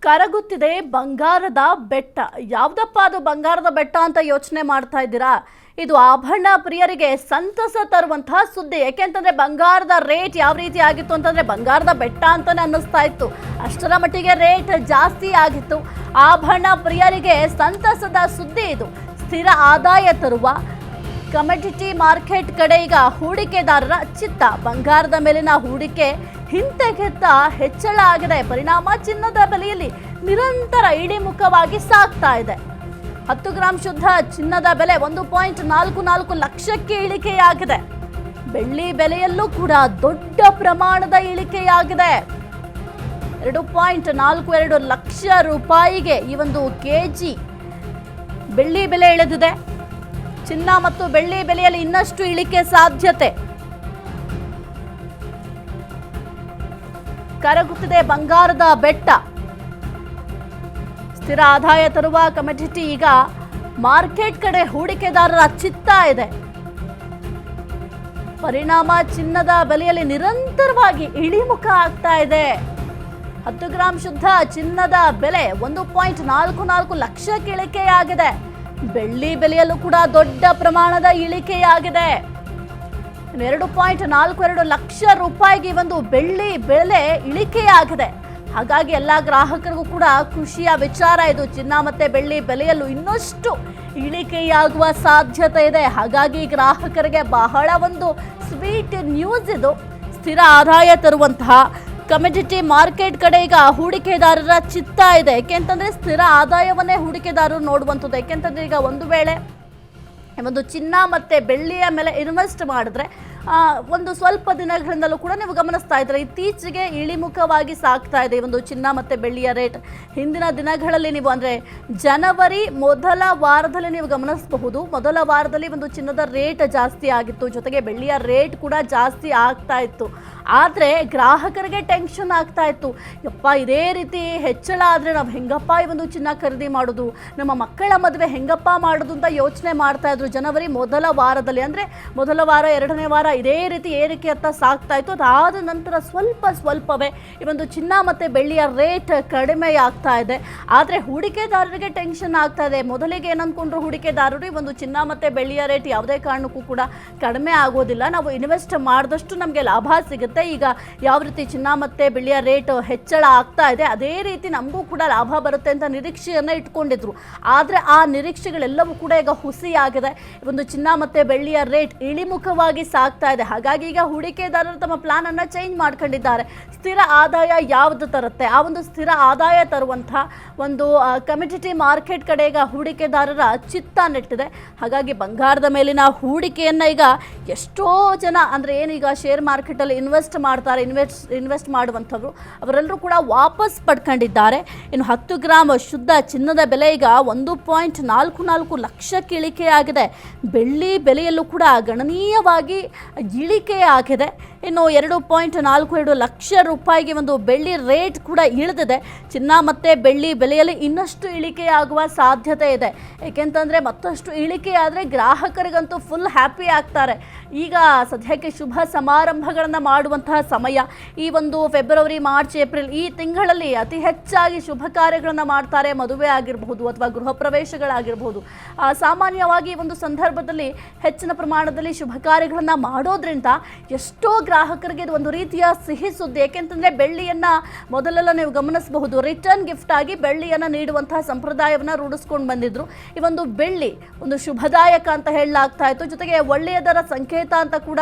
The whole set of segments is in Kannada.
ಕರಗುತ್ತಿದೆ ಬಂಗಾರದ ಬೆಟ್ಟ. ಯಾವುದಪ್ಪ ಅದು ಬಂಗಾರದ ಬೆಟ್ಟ ಅಂತ ಯೋಚನೆ ಮಾಡ್ತಾ ಇದ್ದೀರಾ? ಇದು ಆಭರಣ ಪ್ರಿಯರಿಗೆ ಸಂತಸ ತರುವಂತಹ ಸುದ್ದಿ. ಯಾಕೆಂತಂದ್ರೆ ಬಂಗಾರದ ರೇಟ್ ಯಾವ ರೀತಿ ಆಗಿತ್ತು ಅಂತಂದ್ರೆ ಬಂಗಾರದ ಬೆಟ್ಟ ಅಂತಾನೆ ಅನ್ನಿಸ್ತಾ ಇತ್ತು. ಅಷ್ಟರ ಮಟ್ಟಿಗೆ ರೇಟ್ ಜಾಸ್ತಿ ಆಗಿತ್ತು. ಆಭರಣ ಪ್ರಿಯರಿಗೆ ಸಂತಸದ ಸುದ್ದಿ ಇದು. ಸ್ಥಿರ ಆದಾಯ ತರುವ ಕಮೋಡಿಟಿ ಮಾರ್ಕೆಟ್ ಕಡೆ ಈಗ ಹೂಡಿಕೆದಾರರ ಚಿತ್ತ. ಬಂಗಾರದ ಮೇಲಿನ ಹೂಡಿಕೆ ಹಿಂತೆಗೆತ ಹೆಚ್ಚಳ ಆಗಿದೆ. ಪರಿಣಾಮ ಚಿನ್ನದ ಬೆಲೆಯಲ್ಲಿ ನಿರಂತರ ಇಳಿಮುಖವಾಗಿ ಸಾಗ್ತಾ ಇದೆ. 10 ಗ್ರಾಂ ಶುದ್ಧ ಚಿನ್ನದ ಬೆಲೆ 1.44 ಲಕ್ಷಕ್ಕೆ ಇಳಿಕೆಯಾಗಿದೆ. ಬೆಳ್ಳಿ ಬೆಲೆಯಲ್ಲೂ ಕೂಡ ದೊಡ್ಡ ಪ್ರಮಾಣದ ಇಳಿಕೆಯಾಗಿದೆ. 2.42 ಲಕ್ಷ ರೂಪಾಯಿಗೆ ಈ ಒಂದು ಕೆಜಿ ಬೆಳ್ಳಿ ಬೆಲೆ ಇಳಿದಿದೆ. ಚಿನ್ನ ಮತ್ತು ಬೆಳ್ಳಿ ಬೆಲೆಯಲ್ಲಿ ಇನ್ನಷ್ಟು ಇಳಿಕೆ ಸಾಧ್ಯತೆ. ಕರಗುತ್ತಿದೆ ಬಂಗಾರದ ಬೆಟ್ಟ. ಸ್ಥಿರ ಆದಾಯ ತರುವ ಕಮೋಡಿಟಿ ಈಗ ಮಾರ್ಕೆಟ್ ಕಡೆ ಹೂಡಿಕೆದಾರರ ಚಿತ್ತ ಇದೆ. ಪರಿಣಾಮ ಚಿನ್ನದ ಬೆಲೆಯಲ್ಲಿ ನಿರಂತರವಾಗಿ ಇಳಿಮುಖ ಆಗ್ತಾ ಇದೆ. 10 ಗ್ರಾಂ ಶುದ್ಧ ಚಿನ್ನದ ಬೆಲೆ 1.44 ಲಕ್ಷಕ್ಕೆ ಇಳಿಕೆಯಾಗಿದೆ. ಬೆಳ್ಳಿ ಬೆಲೆಯಲ್ಲೂ ಕೂಡ ದೊಡ್ಡ ಪ್ರಮಾಣದ ಇಳಿಕೆಯಾಗಿದೆ. 2.42 ಲಕ್ಷ ರೂಪಾಯಿಗೆ ಒಂದು ಬೆಳ್ಳಿ ಬೆಲೆ ಇಳಿಕೆಯಾಗಿದೆ. ಹಾಗಾಗಿ ಎಲ್ಲ ಗ್ರಾಹಕರಿಗೂ ಕೂಡ ಖುಷಿಯ ವಿಚಾರ ಇದು. ಚಿನ್ನ ಮತ್ತೆ ಬೆಳ್ಳಿ ಬೆಲೆಯಲ್ಲೂ ಇನ್ನಷ್ಟು ಇಳಿಕೆಯಾಗುವ ಸಾಧ್ಯತೆ ಇದೆ. ಹಾಗಾಗಿ ಗ್ರಾಹಕರಿಗೆ ಬಹಳ ಒಂದು ಸ್ವೀಟ್ ನ್ಯೂಸ್ ಇದು. ಸ್ಥಿರ ಆದಾಯ ತರುವಂತಹ ಕಮೋಡಿಟಿ ಮಾರ್ಕೆಟ್ ಕಡೆ ಈಗ ಹೂಡಿಕೆದಾರರ ಚಿತ್ತ ಇದೆ. ಯಾಕೆಂತಂದ್ರೆ ಸ್ಥಿರ ಆದಾಯವನ್ನೇ ಹೂಡಿಕೆದಾರರು ನೋಡುವಂಥದ್ದು. ಯಾಕೆಂತಂದ್ರೆ ಈಗ ಒಂದು ವೇಳೆ ಒಂದು ಚಿನ್ನ ಮತ್ತು ಬೆಳ್ಳಿಯ ಮೇಲೆ ಇನ್ವೆಸ್ಟ್ ಮಾಡಿದ್ರೆ ಒಂದು ಸ್ವಲ್ಪ ದಿನಗಳಿಂದಲೂ ಕೂಡ ನೀವು ಗಮನಿಸ್ತಾ ಇದ್ದೀರಾ, ಇತ್ತೀಚೆಗೆ ಇಳಿಮುಖವಾಗಿ ಸಾಗ್ತಾ ಇದೆ ಒಂದು ಚಿನ್ನ ಮತ್ತು ಬೆಳ್ಳಿಯ ರೇಟ್. ಹಿಂದಿನ ದಿನಗಳಲ್ಲಿ ನೀವು ಅಂದರೆ ಜನವರಿ ಮೊದಲ ವಾರದಲ್ಲಿ ನೀವು ಗಮನಿಸಬಹುದು, ಮೊದಲ ವಾರದಲ್ಲಿ ಒಂದು ಚಿನ್ನದ ರೇಟ್ ಜಾಸ್ತಿ ಆಗಿತ್ತು, ಜೊತೆಗೆ ಬೆಳ್ಳಿಯ ರೇಟ್ ಕೂಡ ಜಾಸ್ತಿ ಆಗ್ತಾ ಇತ್ತು. ಆದರೆ ಗ್ರಾಹಕರಿಗೆ ಟೆನ್ಷನ್ ಆಗ್ತಾ ಇತ್ತು. ಯಪ್ಪ, ಇದೇ ರೀತಿ ಹೆಚ್ಚಳ ಆದರೆ ನಾವು ಹೆಂಗಪ್ಪ ಈ ಒಂದು ಚಿನ್ನ ಖರೀದಿ ಮಾಡೋದು, ನಮ್ಮ ಮಕ್ಕಳ ಮದುವೆ ಹೆಂಗಪ್ಪ ಮಾಡೋದು ಅಂತ ಯೋಚನೆ ಮಾಡ್ತಾ ಇದ್ರು. ಜನವರಿ ಮೊದಲ ವಾರದಲ್ಲಿ ಅಂದರೆ ಮೊದಲ ವಾರ, ಎರಡನೇ ವಾರ ಇದೇ ರೀತಿ ಏರಿಕೆಯತ್ತ ಸಾಗ್ತಾ ಇತ್ತು. ಅದಾದ ನಂತರ ಸ್ವಲ್ಪವೇ ಈ ಒಂದು ಚಿನ್ನ ಮತ್ತು ಬೆಳ್ಳಿಯ ರೇಟ್ ಕಡಿಮೆ ಆಗ್ತಾ ಇದೆ. ಆದರೆ ಹೂಡಿಕೆದಾರರಿಗೆ ಟೆನ್ಷನ್ ಆಗ್ತಾ ಇದೆ. ಮೊದಲಿಗೆ ಏನಂದ್ಕೊಂಡ್ರು ಹೂಡಿಕೆದಾರರು, ಈ ಒಂದು ಚಿನ್ನ ಮತ್ತು ಬೆಳ್ಳಿಯ ರೇಟ್ ಯಾವುದೇ ಕಾರಣಕ್ಕೂ ಕೂಡ ಕಡಿಮೆ ಆಗೋದಿಲ್ಲ, ನಾವು ಇನ್ವೆಸ್ಟ್ ಮಾಡಿದಷ್ಟು ನಮಗೆ ಲಾಭ ಸಿಗುತ್ತೆ. ಈಗ ಯಾವ ರೀತಿ ಚಿನ್ನ ಮತ್ತೆ ಬೆಳ್ಳಿಯ ರೇಟ್ ಹೆಚ್ಚಳ ಆಗ್ತಾ ಇದೆ, ಅದೇ ರೀತಿ ನಮಗೂ ಕೂಡ ಲಾಭ ಬರುತ್ತೆ ಅಂತ ನಿರೀಕ್ಷೆಯನ್ನ ಇಟ್ಕೊಂಡಿದ್ರು. ಆದರೆ ಆ ನಿರೀಕ್ಷೆಗಳೆಲ್ಲವೂ ಕೂಡ ಈಗ ಹುಸಿಯಾಗಿದೆ. ಒಂದು ಚಿನ್ನ ಮತ್ತೆ ಬೆಳ್ಳಿಯ ರೇಟ್ ಇಳಿಮುಖವಾಗಿ ಸಾಗ್ತಾ ಇದೆ. ಹಾಗಾಗಿ ಈಗ ಹೂಡಿಕೆದಾರರು ತಮ್ಮ ಪ್ಲಾನ್ ಅನ್ನ ಚೇಂಜ್ ಮಾಡ್ಕೊಂಡಿದ್ದಾರೆ. ಸ್ಥಿರ ಆದಾಯ ಯಾವುದು ತರುತ್ತೆ, ಆ ಒಂದು ಸ್ಥಿರ ಆದಾಯ ತರುವಂತಹ ಒಂದು ಕಮೋಡಿಟಿ ಮಾರ್ಕೆಟ್ ಕಡೆ ಈಗ ಹೂಡಿಕೆದಾರರ ಚಿತ್ತ ನೆಟ್ಟಿದೆ. ಹಾಗಾಗಿ ಬಂಗಾರದ ಮೇಲಿನ ಹೂಡಿಕೆಯನ್ನ ಈಗ ಎಷ್ಟೋ ಜನ ಅಂದರೆ ಏನೀಗ ಶೇರ್ ಮಾರ್ಕೆಟಲ್ಲಿ ಇನ್ವೆಸ್ಟ್ ಮಾಡ್ತಾರೆ, ಇನ್ವೆಸ್ಟ್ ಮಾಡುವಂಥವ್ರು ಅವರೆಲ್ಲರೂ ಕೂಡ ವಾಪಸ್ ಪಡ್ಕೊಂಡಿದ್ದಾರೆ. ಇನ್ನು 10 ಗ್ರಾಂ ಶುದ್ಧ ಚಿನ್ನದ ಬೆಲೆ ಈಗ 1.44 ಲಕ್ಷಕ್ಕೆ ಇಳಿಕೆಯಾಗಿದೆ. ಬೆಳ್ಳಿ ಬೆಲೆಯಲ್ಲೂ ಕೂಡ ಗಣನೀಯವಾಗಿ ಇಳಿಕೆಯಾಗಿದೆ. ಇನ್ನು 2.42 ಲಕ್ಷ ರೂಪಾಯಿಗೆ ಒಂದು ಬೆಳ್ಳಿ ರೇಟ್ ಕೂಡ ಇಳಿದಿದೆ. ಚಿನ್ನ ಮತ್ತು ಬೆಳ್ಳಿ ಬೆಲೆಯಲ್ಲಿ ಇನ್ನಷ್ಟು ಇಳಿಕೆಯಾಗುವ ಸಾಧ್ಯತೆ ಇದೆ. ಏಕೆಂತಂದರೆ ಮತ್ತಷ್ಟು ಇಳಿಕೆಯಾದರೆ ಗ್ರಾಹಕರಿಗಂತೂ ಫುಲ್ ಹ್ಯಾಪಿ ಆಗ್ತಾರೆ. ಈಗ ಸದ್ಯಕ್ಕೆ ಶುಭ ಸಮಾರಂಭಗಳನ್ನು ಮಾಡುವಂತಹ ಸಮಯ. ಈ ಒಂದು ಫೆಬ್ರವರಿ, ಮಾರ್ಚ್, ಏಪ್ರಿಲ್ ಈ ತಿಂಗಳಲ್ಲಿ ಅತಿ ಹೆಚ್ಚಾಗಿ ಶುಭ ಕಾರ್ಯಗಳನ್ನು ಮಾಡ್ತಾರೆ. ಮದುವೆ ಆಗಿರಬಹುದು ಅಥವಾ ಗೃಹ ಪ್ರವೇಶಗಳಾಗಿರಬಹುದು. ಸಾಮಾನ್ಯವಾಗಿ ಒಂದು ಸಂದರ್ಭದಲ್ಲಿ ಹೆಚ್ಚಿನ ಪ್ರಮಾಣದಲ್ಲಿ ಶುಭ ಕಾರ್ಯಗಳನ್ನು ಮಾಡೋದ್ರಿಂದ ಎಷ್ಟೋ ಗ್ರಾಹಕರಿಗೆ ಇದು ಒಂದು ರೀತಿಯ ಸಿಹಿ ಸುದ್ದಿ. ಏಕೆಂತಂದರೆ ಬೆಳ್ಳಿಯನ್ನು ಮೊದಲೆಲ್ಲ ನೀವು ಗಮನಿಸಬಹುದು, ರಿಟರ್ನ್ ಗಿಫ್ಟ್ ಆಗಿ ಬೆಳ್ಳಿಯನ್ನು ನೀಡುವಂತಹ ಸಂಪ್ರದಾಯವನ್ನು ರೂಢಿಸ್ಕೊಂಡು ಬಂದಿದ್ರು. ಈ ಒಂದು ಬೆಳ್ಳಿ ಒಂದು ಶುಭದಾಯಕ ಅಂತ ಹೇಳಲಾಗ್ತಾ ಇತ್ತು. ಜೊತೆಗೆ ಒಳ್ಳೆಯದರ ಸಂಕೇತ ಅಂತ ಕೂಡ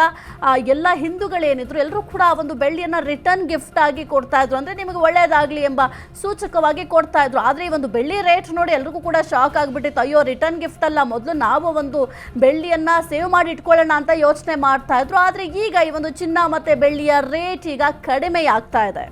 ಎಲ್ಲ ಹಿಂದೂಗಳೇನಿದ್ರು ಎಲ್ಲರೂ ಕೂಡ ಒಂದು ಬೆಳ್ಳಿಯನ್ನು ರಿಟರ್ನ್ ಗಿಫ್ಟ್ ಆಗಿ ಕೊಡ್ತಾ ಇದ್ರು. ಅಂದರೆ ನಿಮಗೆ ಒಳ್ಳೆಯದಾಗಲಿ ಎಂಬ ಸೂಚಕವಾಗಿ ಕೊಡ್ತಾ ಇದ್ರು. ಆದರೆ ಈ ಒಂದು ಬೆಳ್ಳಿ ರೇಟ್ ನೋಡಿ ಎಲ್ರಿಗೂ ಕೂಡ ಶಾಕ್ ಆಗಿಬಿಟ್ಟಿತ್ತು. ಅಯ್ಯೋ, ರಿಟರ್ನ್ ಗಿಫ್ಟ್ ಅಲ್ಲ, ಮೊದಲು ನಾವು ಒಂದು ಬೆಳ್ಳಿಯನ್ನು ಸೇವ್ ಮಾಡಿ ಇಟ್ಕೊಳ್ಳೋಣ ಅಂತ ಯೋಚನೆ ಮಾಡ್ತಾ ಇದ್ರು. ಆದರೆ ಈಗ ಈ ಒಂದು ಚಿನ್ನ ಮತ್ತು ಬೆಳ್ಳಿಯ ರೇಟ್ ಈಗ ಕಡಿಮೆ ಆಗ್ತಾ ಇದೆ.